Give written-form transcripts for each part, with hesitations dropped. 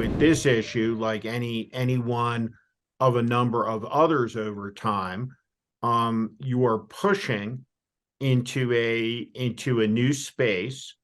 with this issue, like any one of a number of others over time, you are pushing into a new space.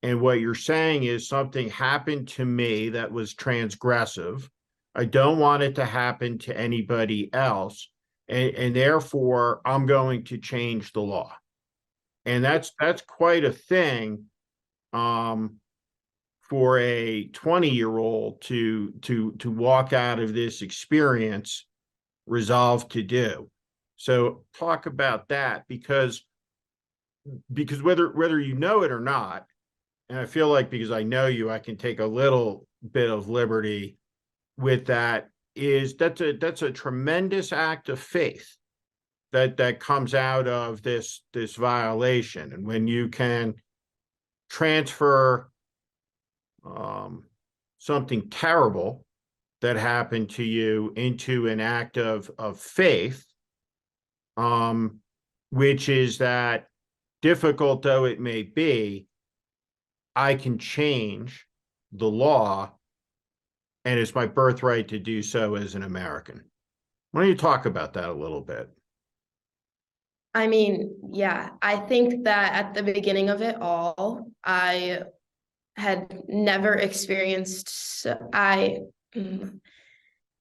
And what you're saying is something happened to me that was transgressive. I don't want it to happen to anybody else. And therefore I'm going to change the law. And that's quite a thing, for a 20-year-old to walk out of this experience resolved to do. So talk about that, because whether you know it or not, and I feel like because I know you, I can take a little bit of liberty with that, is that's a tremendous act of faith that comes out of this violation. And when you can transfer something terrible that happened to you into an act of faith, which is that, difficult though it may be, I can change the law, and it's my birthright to do so as an American. Why don't you talk about that a little bit? I mean, yeah, I think that at the beginning of it all, I had never experienced, sorry,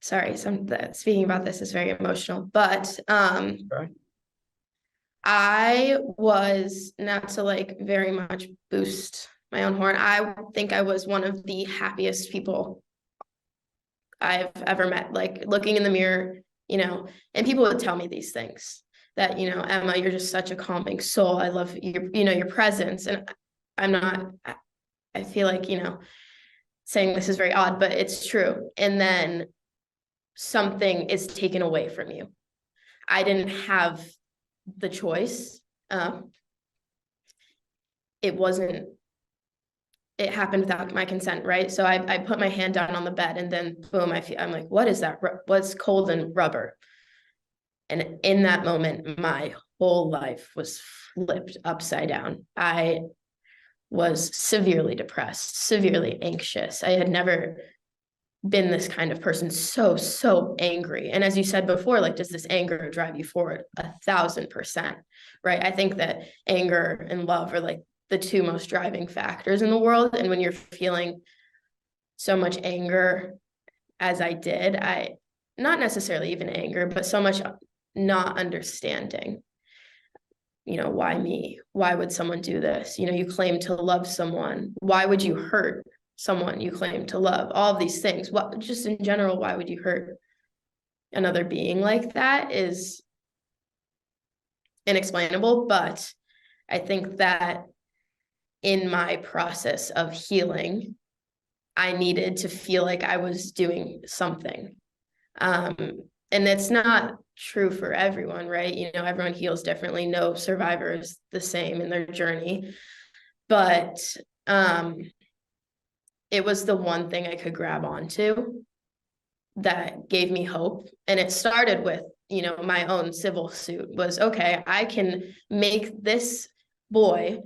speaking about this is very emotional, but Okay. I was, not to like very much boost my own horn, I think I was one of the happiest people I've ever met. Like looking in the mirror, and people would tell me these things that, Emma, you're just such a calming soul. I love your presence. And I'm not, I feel like, saying this is very odd, but it's true. And then something is taken away from you. I didn't have the choice. It happened without my consent, right? So I put my hand down on the bed, and then boom, I'm like, what is that? What's cold and rubber? And in that moment, my whole life was flipped upside down. I was severely depressed, severely anxious. I had never been this kind of person, so angry. And as you said before, like, does this anger drive you forward? 1,000%, right? I think that anger and love are like the two most driving factors in the world. And when you're feeling so much anger as I did, not necessarily even anger, but so much not understanding, why me? Why would someone do this? You claim to love someone. Why would you hurt someone you claim to love? All of these things. What, just in general, why would you hurt another being like that is inexplainable. But I think that in my process of healing, I needed to feel like I was doing something. And it's not true for everyone, right? Everyone heals differently. No survivor is the same in their journey. But it was the one thing I could grab onto that gave me hope. And it started with, my own civil suit was, okay, I can make this boy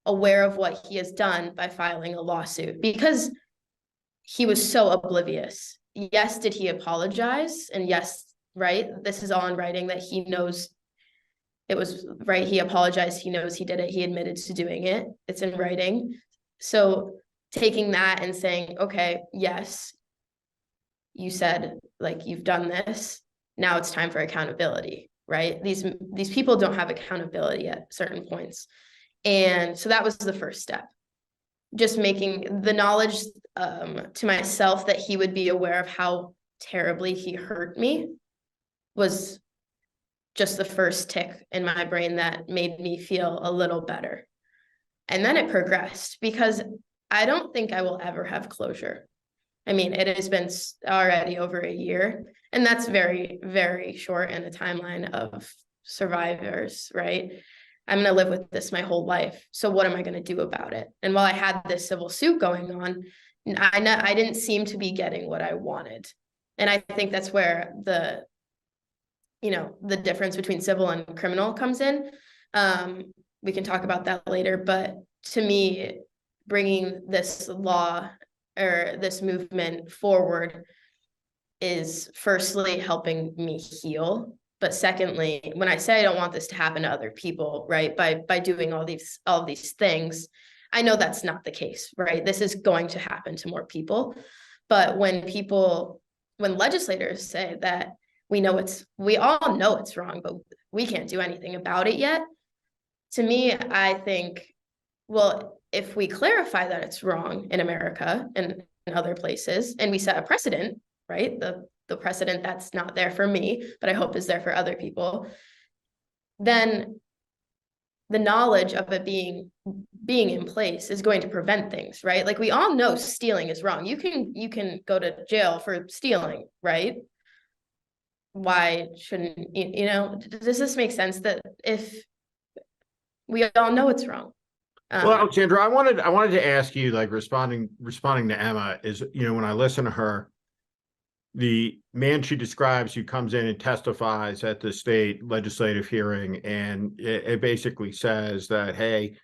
aware of what he has done by filing a lawsuit, because he was so oblivious. Yes, did he apologize? And yes, right, this is all in writing that he knows it was right. He apologized. He knows he did it. He admitted to doing it. It's in writing. So taking that and saying, okay, yes, you said, like, you've done this. Now it's time for accountability, right? These people don't have accountability at certain points. And so that was the first step. Just making the knowledge to myself that he would be aware of how terribly he hurt me was just the first tick in my brain that made me feel a little better. And then it progressed, because I don't think I will ever have closure. I mean, it has been already over a year, and that's very, very short in a timeline of survivors, right? I'm going to live with this my whole life. So what am I going to do about it? And while I had this civil suit going on, I didn't seem to be getting what I wanted. And I think that's where the difference between civil and criminal comes in. We can talk about that later, but to me, bringing this law or this movement forward is firstly helping me heal. But secondly, when I say I don't want this to happen to other people, right, by doing all these things, I know that's not the case, right? This is going to happen to more people. But when legislators say that we all know it's wrong, but we can't do anything about it yet, to me, I think, well, if we clarify that it's wrong in America and in other places, and we set a precedent, right? The precedent that's not there for me, but I hope is there for other people, then the knowledge of it being in place is going to prevent things, right? Like, we all know stealing is wrong. You can go to jail for stealing, right? Why shouldn't does this make sense that if we all know it's wrong? Well, Alexandra, I wanted to ask you, like, responding to Emma, is, when I listen to her, the man she describes who comes in and testifies at the state legislative hearing, and it basically says that, hey,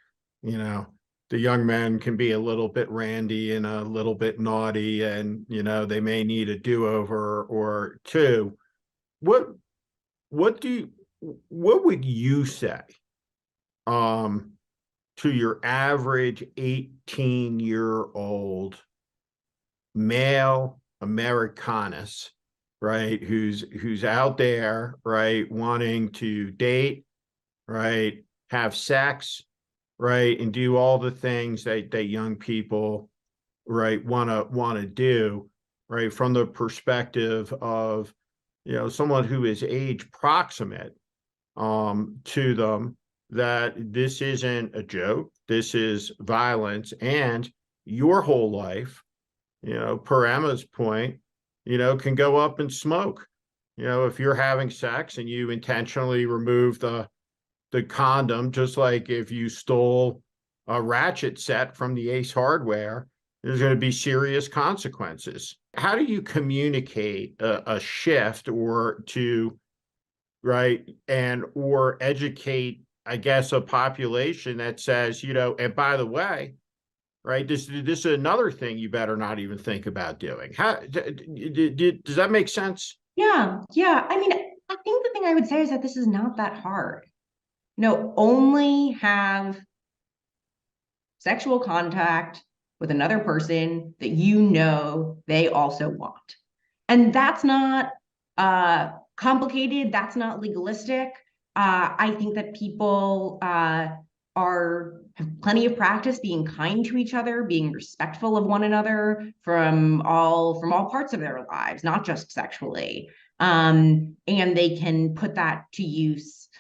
the young men can be a little bit randy and a little bit naughty, and they may need a do-over or two. What would you say to your average 18-year-old male Americanus, right, who's out there, right, wanting to date, right, have sex, right, and do all the things that young people, right, want to do, right, from the perspective of someone who is age proximate to them, that this isn't a joke, this is violence, and your whole life, per Emma's point, can go up in smoke. If you're having sex and you intentionally remove the condom, just like if you stole a ratchet set from the Ace Hardware, there's going to be serious consequences. How do you communicate a shift, or right, or educate, I guess, a population that says, and by the way, right, this is another thing you better not even think about doing. How does that make sense? Yeah. I mean, I think the thing I would say is that this is not that hard. Only have sexual contact with another person that they also want. And that's not complicated. That's not legalistic. I think that people have plenty of practice being kind to each other, being respectful of one another from all parts of their lives, not just sexually. And they can put that to use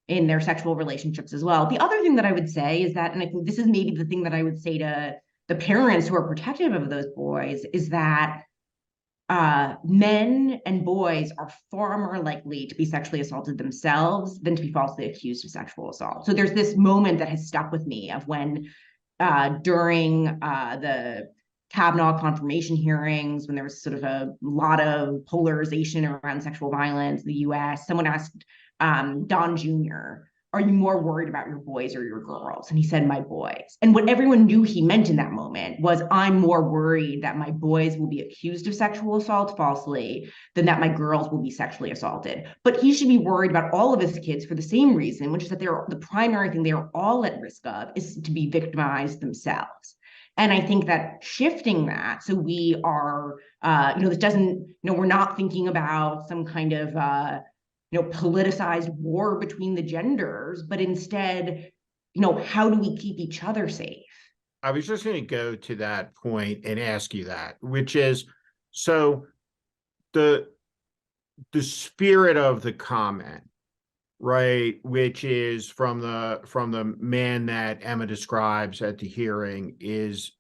in their sexual relationships as well. The other thing that I would say is that, and I think this is maybe the thing that I would say to the parents who are protective of those boys, is that men and boys are far more likely to be sexually assaulted themselves than to be falsely accused of sexual assault. So there's this moment that has stuck with me of when during the Kavanaugh confirmation hearings, when there was sort of a lot of polarization around sexual violence in the US, someone asked Don Jr., are you more worried about your boys or your girls? And he said, my boys. And what everyone knew he meant in that moment was, I'm more worried that my boys will be accused of sexual assault falsely than that my girls will be sexually assaulted. But he should be worried about all of his kids for the same reason, which is that the primary thing they are all at risk of is to be victimized themselves. And I think that shifting that, so we are, this doesn't, we're not thinking about some kind of, politicized war between the genders, but instead, how do we keep each other safe? I was just going to go to that point and ask you that, which is, so the spirit of the comment, right, which is from the man that Emma describes at the hearing, is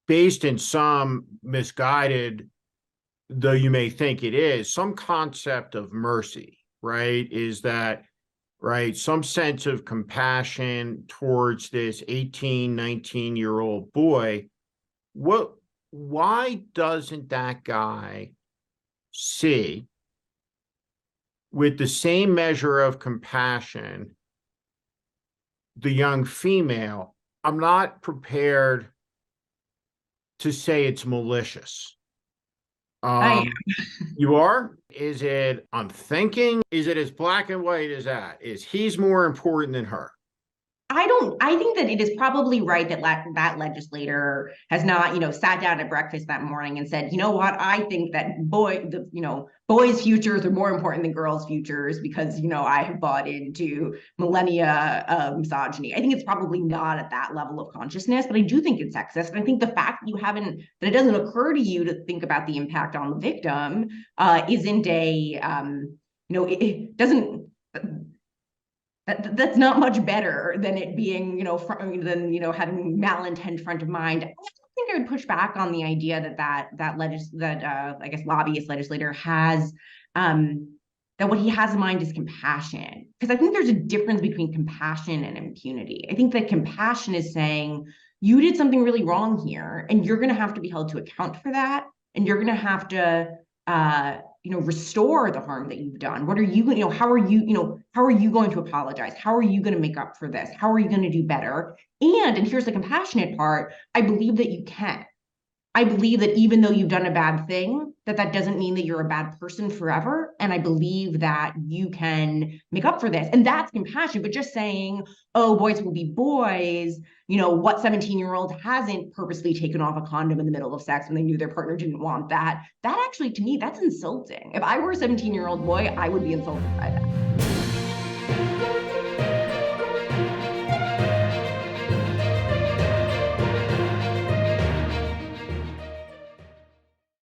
based in some misguided, though you may think it is, some concept of mercy, right? Is that, right, some sense of compassion towards this 18, 19-year-old boy. Why doesn't that guy see with the same measure of compassion the young female? I'm not prepared to say it's malicious. I am. You are? Is it, I'm thinking, is it as black and white as that? Is he's more important than her? I think that it is probably right that that legislator has not, sat down at breakfast that morning and said, you know what, I think that boys' futures are more important than girls' futures because, I have bought into millennia of misogyny. I think it's probably not at that level of consciousness, but I do think it's sexist. And I think the fact that that it doesn't occur to you to think about the impact on the victim isn't it doesn't, that's not much better than it being, having malintent front of mind. I think I would push back on the idea that I guess lobbyist legislator has that what he has in mind is compassion. Because I think there's a difference between compassion and impunity. I think that compassion is saying you did something really wrong here, and you're going to have to be held to account for that, and you're going to have to restore the harm that you've done. What are you, how are you going to apologize? How are you going to make up for this? How are you going to do better? And here's the compassionate part, I believe that you can. I believe that even though you've done a bad thing, that doesn't mean that you're a bad person forever. And I believe that you can make up for this. And that's compassion. But just saying, oh, boys will be boys, what 17-year-old hasn't purposely taken off a condom in the middle of sex when they knew their partner didn't want that? That actually, to me, that's insulting. If I were a 17-year-old boy, I would be insulted by that.